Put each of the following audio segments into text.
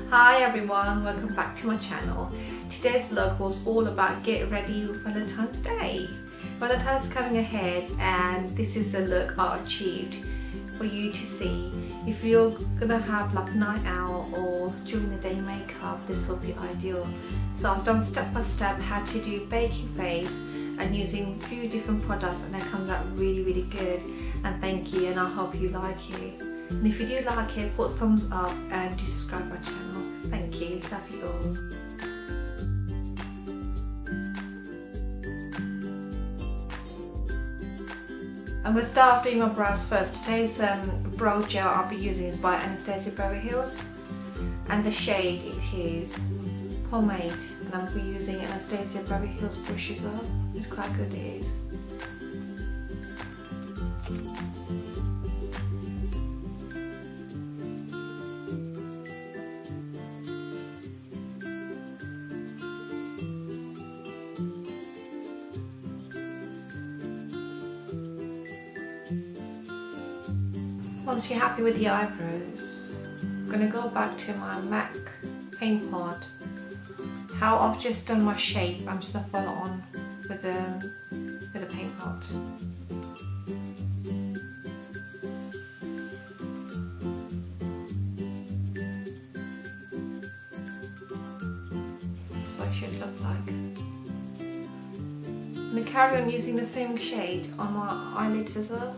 Hi everyone, welcome back to my channel. Today's vlog was all about get ready with Valentine's Day. Valentine's coming ahead and this is the look I achieved for you to see. If you're gonna have like night out or during the day makeup, this will be ideal. So I've done step by step how to do baking face and using a few different products, and it comes out really good. And thank you, and I hope you like it. And if you do like it, put a thumbs up and do subscribe to my channel. Thank you, love you all. I'm going to start off doing my brows first. Today's brow gel I'll be using is by Anastasia Beverly Hills, and the shade it is Pomade, and I'll be using Anastasia Beverly Hills brush as well. It's quite good, it is. Once you're happy with the eyebrows, I'm going to go back to my MAC paint pot. How I've just done my shape, I'm just going to follow on with the paint pot. That's what it should look like. I'm going to carry on using the same shade on my eyelids as well.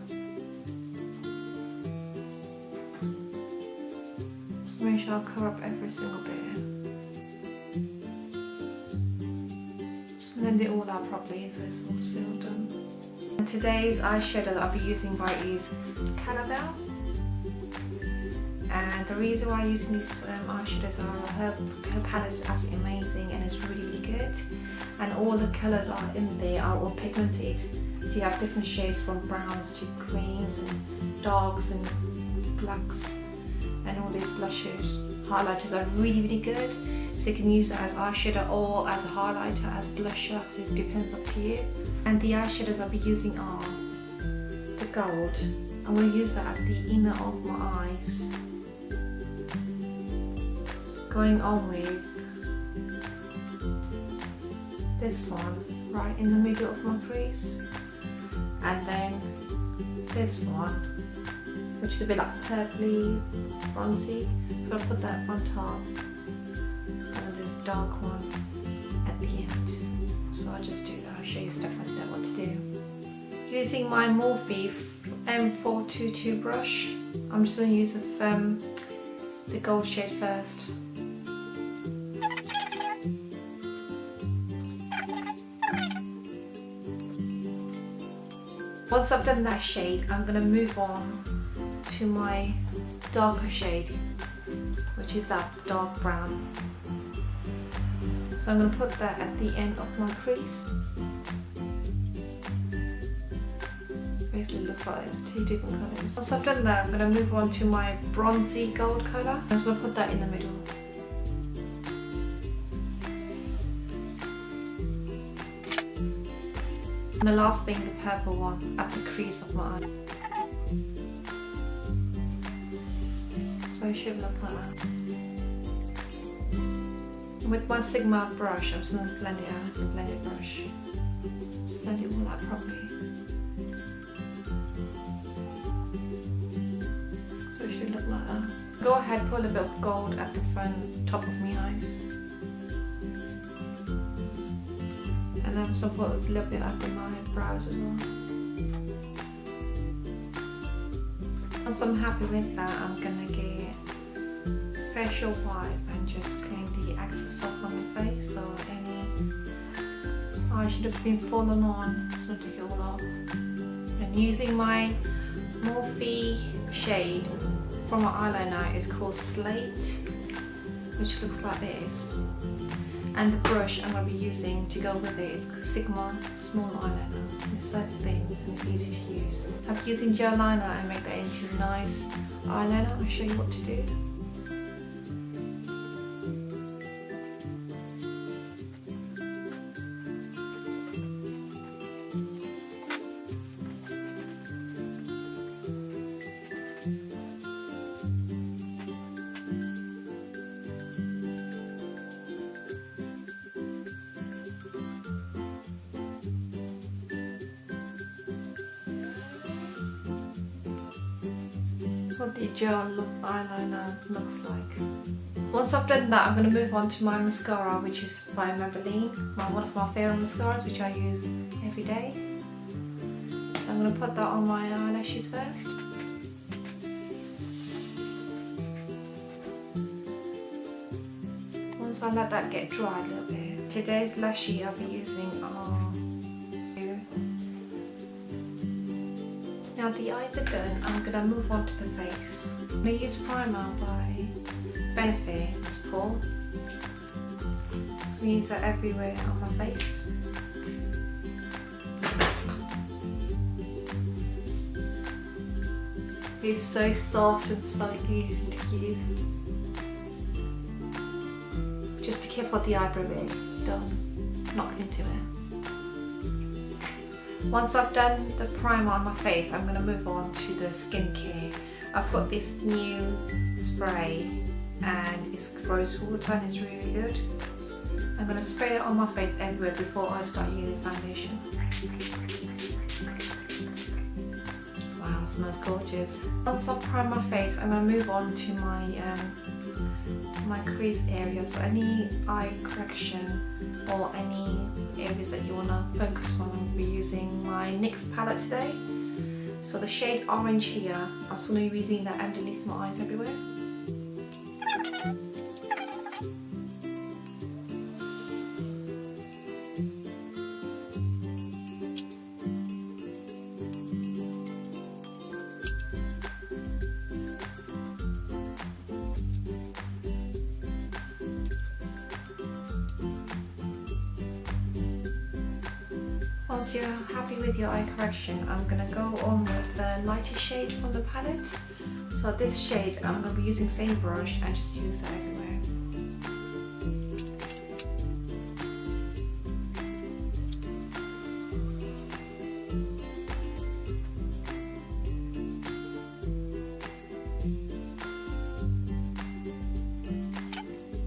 Make sure I'll cover up every single bit. Just blend it all out properly if it's all still done. And today's eyeshadow that I'll be using is Caramel. And the reason why I'm using these eyeshadows are her palette is absolutely amazing and it's really good. And all the colours are in there are all pigmented. So you have different shades from browns to creams and darks and blacks. And all these blushes, highlighters are really good, so you can use it as eyeshadow or as a highlighter, as blusher, so it depends up to you. And the eyeshadows I'll be using are the gold. I'm going to use that at the inner of my eyes, going on with this one right in the middle of my crease, and then this one, which is a bit like purpley, bronzy, so I'll put that on top, and this dark one at the end. So I'll just do that, I'll show you step by step what to do. Using my Morphe M422 brush, I'm just going to use the gold shade first. Once I've done that shade, I'm going to move on to my darker shade, which is that dark brown. So I'm going to put that at the end of my crease. Basically looks like there's two different colours. Once I've done that, I'm going to move on to my bronzy gold colour. I'm just going to put that in the middle. And the last thing, the purple one, at the crease of my eye. So it should look like that. And with my Sigma brush, I'm just going to blend it out. It's a blended brush. Just blend it all out properly. So it should look like that. Go ahead, put a bit of gold at the front, top of my eyes. And I'm just going to put a little bit under my brows as well. Once I'm happy with that, I'm going to get facial wipe and just clean the excess off on the face, so any eyeshadow that's been fallen on, just going to take it all off. And using my Morphe shade from my eyeliner is called Slate, which looks like this. And the brush I'm going to be using to go with it is Sigma Small Eyeliner. It's so thin and it's easy to use. I'm using gel liner and make that into a nice eyeliner. I'll show you what to do. what the gel eyeliner looks like. Once I've done that, I'm going to move on to my mascara, which is by Maybelline, one of my favourite mascaras, which I use every day. So I'm going to put that on my eyelashes first. Once I let that get dry a little bit. Today's lashes I'll be using are... Now the eyes are done, I'm going to move on to the face. I'm going to use primer by Benefit, it's full. So I'm going to use that everywhere on my face. It's so soft and so easy to use. Just be careful with the eyebrow bit, don't knock into it. Once I've done the primer on my face, I'm going to move on to the skincare. I've got this new spray and it's rose water and it's really good. I'm going to spray it on my face everywhere before I start using foundation. Wow, it smells gorgeous. Once I've primed my face, I'm going to move on to my crease area. So any eye correction or any areas that you want to focus on, I'll be using my NYX palette today. So the shade orange here, I'm just going to be using that underneath my eyes everywhere. Once you're happy with your eye correction, I'm going to go on with the lighter shade from the palette. So this shade, I'm going to be using the same brush and just use that everywhere.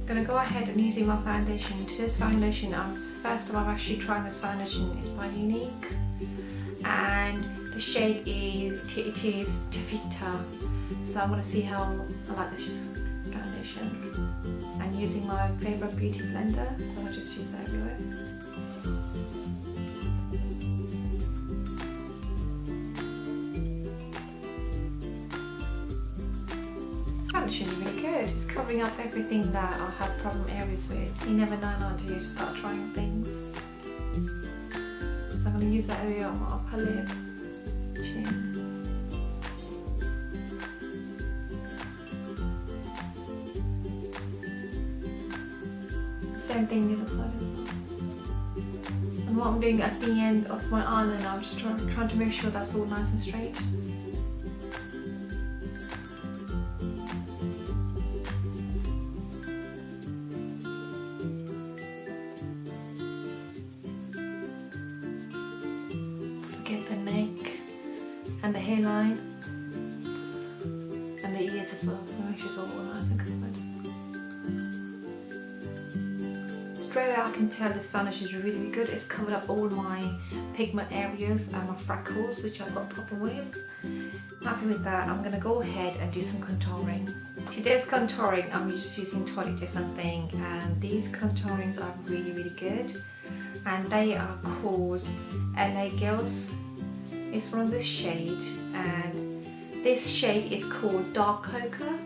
I'm going to go ahead and using my foundation. Today's foundation, first time I've actually tried this foundation, is by Unique, and the shade is Tavita. So I'm going to see how I like this foundation. And using my favourite beauty blender, so I'll just use that everywhere. Foundation is really good. It's covering up everything that I have problem areas with. You never know until you start trying things. So I'm going to use that area on my upper lip, chin. Same thing the other side. And what I'm doing at the end of my eyeliner, I'm just trying to make sure that's all nice and straight. Get the neck and the hairline and the ears as well, to make sure it's all nice and covered. Straight away I can tell this foundation is really good. It's covered up all my pigment areas and my freckles, which I've got a problem with. Happy with that, I'm going to go ahead and do some contouring. Today's contouring, I'm just using 20 different things, and these contourings are really good. And they are called LA Girls. It's from this shade, and this shade is called Dark Cocoa,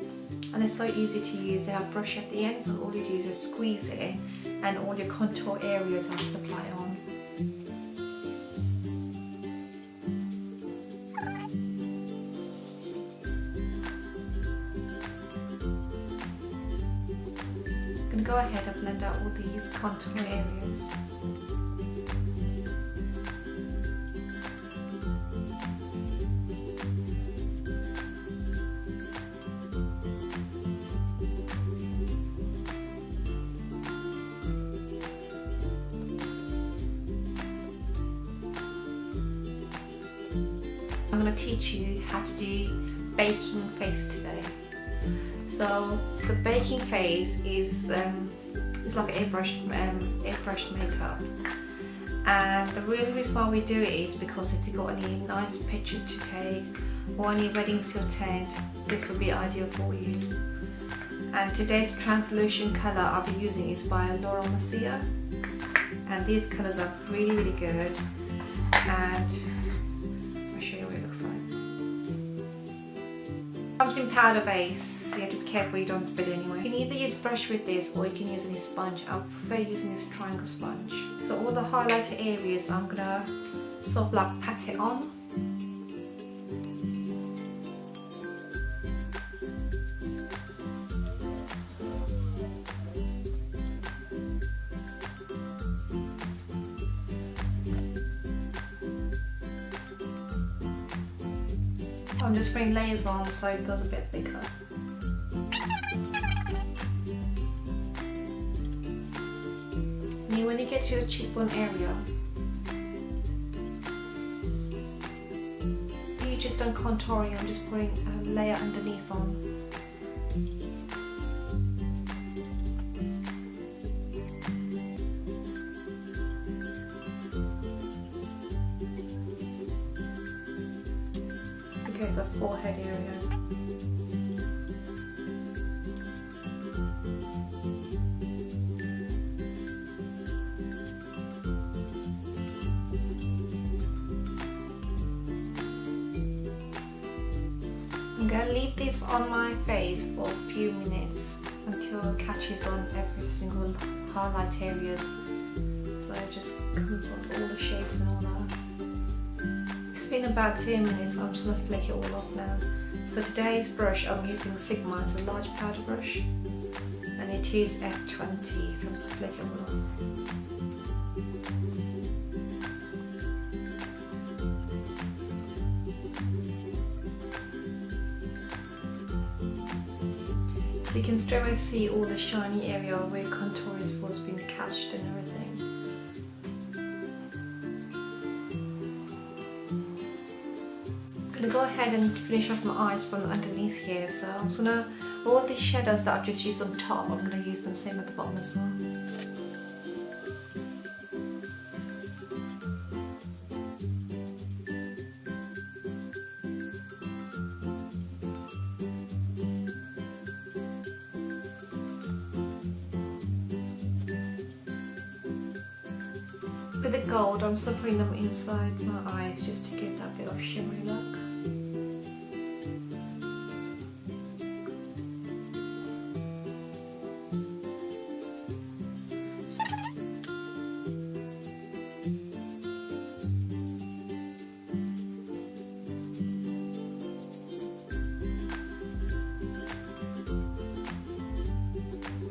and it's so easy to use. They have a brush at the end, so all you do is just squeeze it and all your contour areas are just apply on. I'm going to go ahead and blend out all these contour areas. I'm going to teach you how to do baking face today. So the baking face is it's like airbrushed makeup, And the real reason why we do it is because if you've got any nice pictures to take or any weddings to attend, this would be ideal for you. And today's translucent colour I'll be using is by Laura Mercier, and these colours are really good, and I'll show you what it looks like. Comes in powder base, so you have to be careful you don't spill it anyway. You can either use brush with this or you can use any sponge. I prefer using this triangle sponge. So all the highlighter areas I'm gonna sort of like pat it on. I'm just putting layers on so it feels a bit thicker. And when you get to your cheekbone area, you just done contouring, I'm just putting a layer underneath on. Okay, the forehead areas. I'm going to leave this on my face for a few minutes until it catches on every single highlight areas, so it just comes on all the shapes and all that. It's been about 2 minutes, I'm just going to flake it all off now. So today's brush I'm using Sigma, it's a large powder brush and it is F20, so I'm just going to flake it all off. So you can straight away see all the shiny area where contour is supposed to be catched and everything. I'm going to go ahead and finish off my eyes from underneath here, so I'm just going to, all these shadows that I've just used on top, I'm going to use them same at the bottom as well. With the gold, I'm still putting them inside my eyes just to give that bit of shimmery look.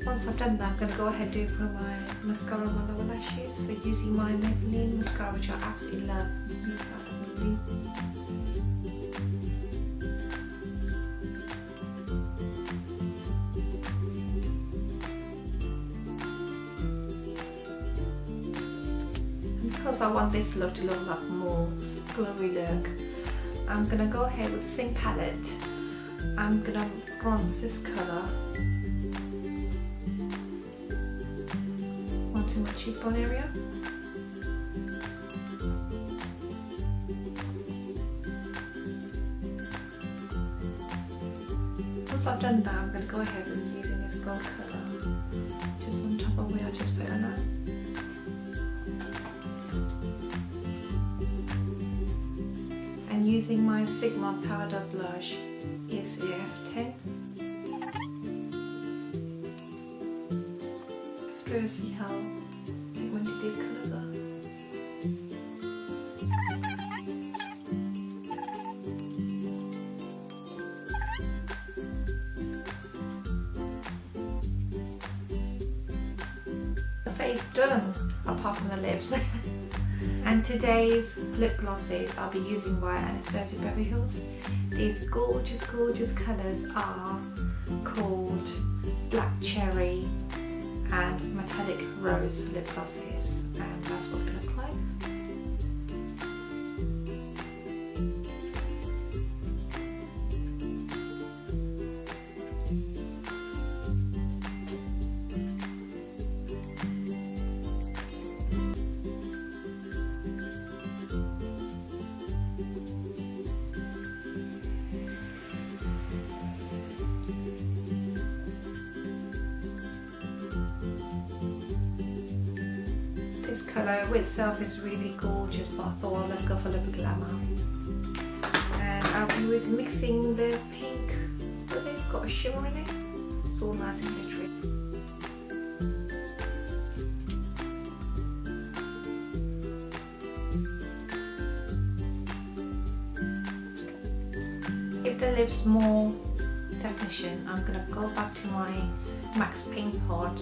Once I've done that, I'm going to go ahead and do for my mascara on my lower lashes. So using my Maybelline mascara, which I absolutely love. And because I want this look to look like more glowy look, I'm going to go ahead with the same palette. I'm going to bronze this colour onto my cheekbone area. Once I've done that, I'm going to go ahead and using this gold colour just on top of where I just put on that. And using my Sigma powder blush is the F10. Let's go see how pigmented these colours are. The face done, apart from the lips. And today's lip glosses I'll be using by Anastasia Beverly Hills. These gorgeous colours are called Black Cherry and Metallic Rose lip glosses, and that's what they look like. colour itself is really gorgeous, but I thought, well, let's go for a little bit glamour. And I'll be mixing the pink with it. It's got a shimmer in it. It's all nice and glittery. Give the lips more definition, I'm going to go back to my Max Paint Pot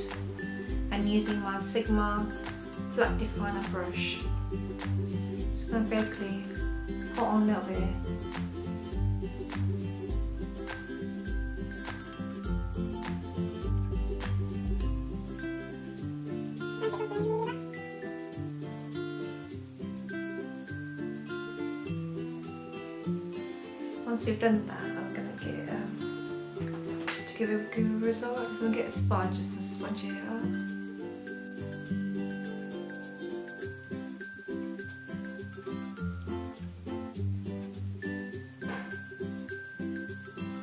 and using my Sigma flat definer brush, just going to basically put on a little bit. Once you've done that, I'm going to get, just to give it a good result, I'm just going to get a sponge just to sponge it out.